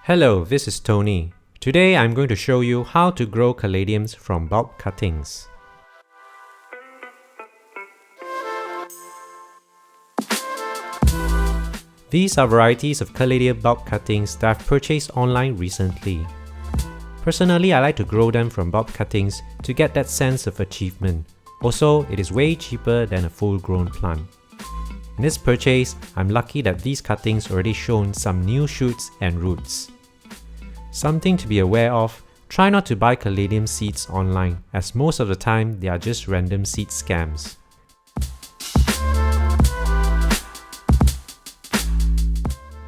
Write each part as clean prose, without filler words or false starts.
Hello, this is Tony. Today I'm going to show you how to grow caladiums from bulb cuttings. These are varieties of caladium bulb cuttings that I've purchased online recently. Personally, I like to grow them from bulb cuttings to get that sense of achievement. Also, it is way cheaper than a full-grown plant. In this purchase, I'm lucky that these cuttings already shown some new shoots and roots. Something to be aware of, try not to buy caladium seeds online, as most of the time they are just random seed scams.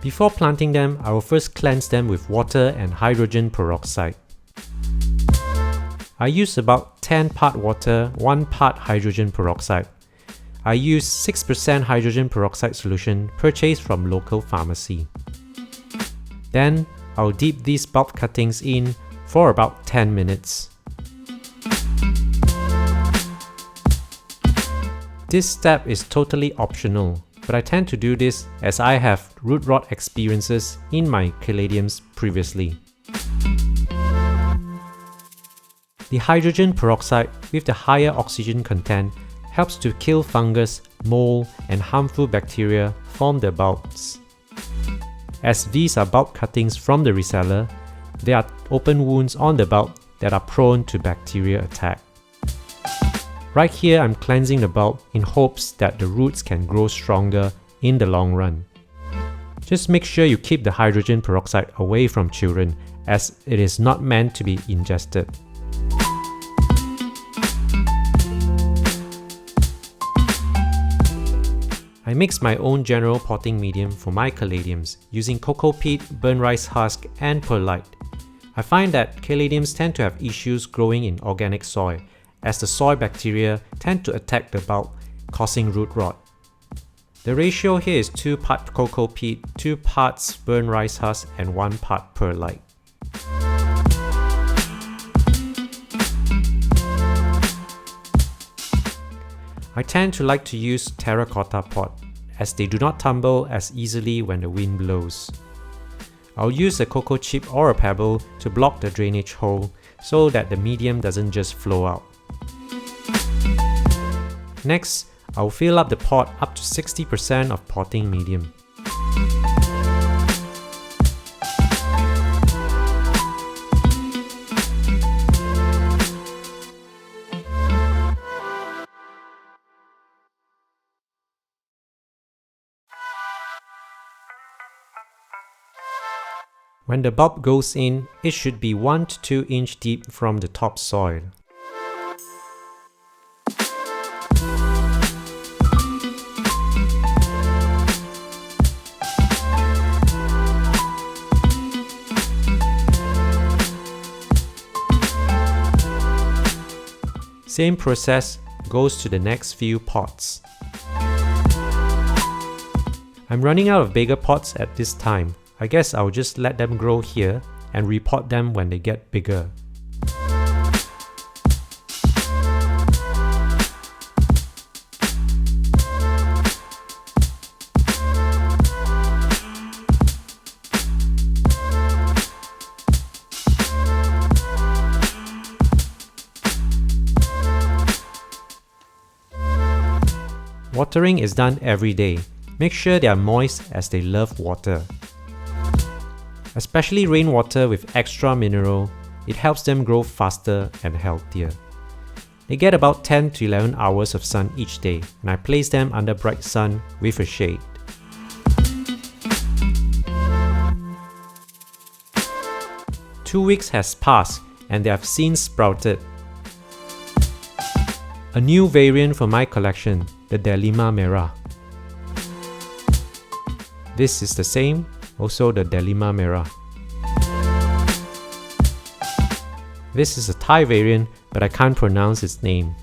Before planting them, I will first cleanse them with water and hydrogen peroxide. I use about 10 part water, 1 part hydrogen peroxide. I use 6% hydrogen peroxide solution purchased from local pharmacy. Then, I'll dip these bulb cuttings in for about 10 minutes. This step is totally optional, but I tend to do this as I have root rot experiences in my caladiums previously. The hydrogen peroxide with the higher oxygen content helps to kill fungus, mold, and harmful bacteria from the bulbs. As these are bulb cuttings from the reseller, there are open wounds on the bulb that are prone to bacteria attack. Right here, I'm cleansing the bulb in hopes that the roots can grow stronger in the long run. Just make sure you keep the hydrogen peroxide away from children, as it is not meant to be ingested. I mix my own general potting medium for my caladiums using cocoa peat, burnt rice husk, and perlite. I find that caladiums tend to have issues growing in organic soil, as the soil bacteria tend to attack the bulb, causing root rot. The ratio here is 2 parts cocoa peat, 2 parts burnt rice husk, and 1 part perlite. I tend to like to use terracotta pot, as they do not tumble as easily when the wind blows. I'll use a cocoa chip or a pebble to block the drainage hole so that the medium doesn't just flow out. Next, I'll fill up the pot up to 60% of potting medium. When the bulb goes in, it should be 1 to 2 inch deep from the topsoil. Same process goes to the next few pots. I'm running out of bigger pots at this time. I guess I'll just let them grow here and repot them when they get bigger. Watering is done every day. Make sure they are moist as they love water. Especially rainwater with extra mineral, it helps them grow faster and healthier. They get about 10 to 11 hours of sun each day, and I place them under bright sun with a shade. Two weeks has passed and they have since sprouted. A new variant for my collection, the Delima Merah. This is the same, also the Delima Merah. This is a Thai variant, but I can't pronounce its name.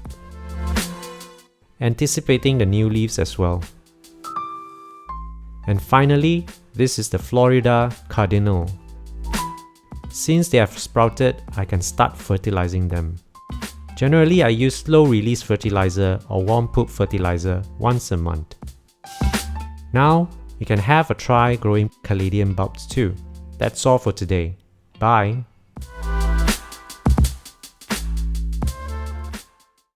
Anticipating the new leaves as well. And finally, this is the Florida Cardinal. Since they have sprouted, I can start fertilizing them. Generally, I use slow release fertilizer or warm poop fertilizer once a month. Now, you can have a try growing caladium bulbs too. That's all for today. Bye!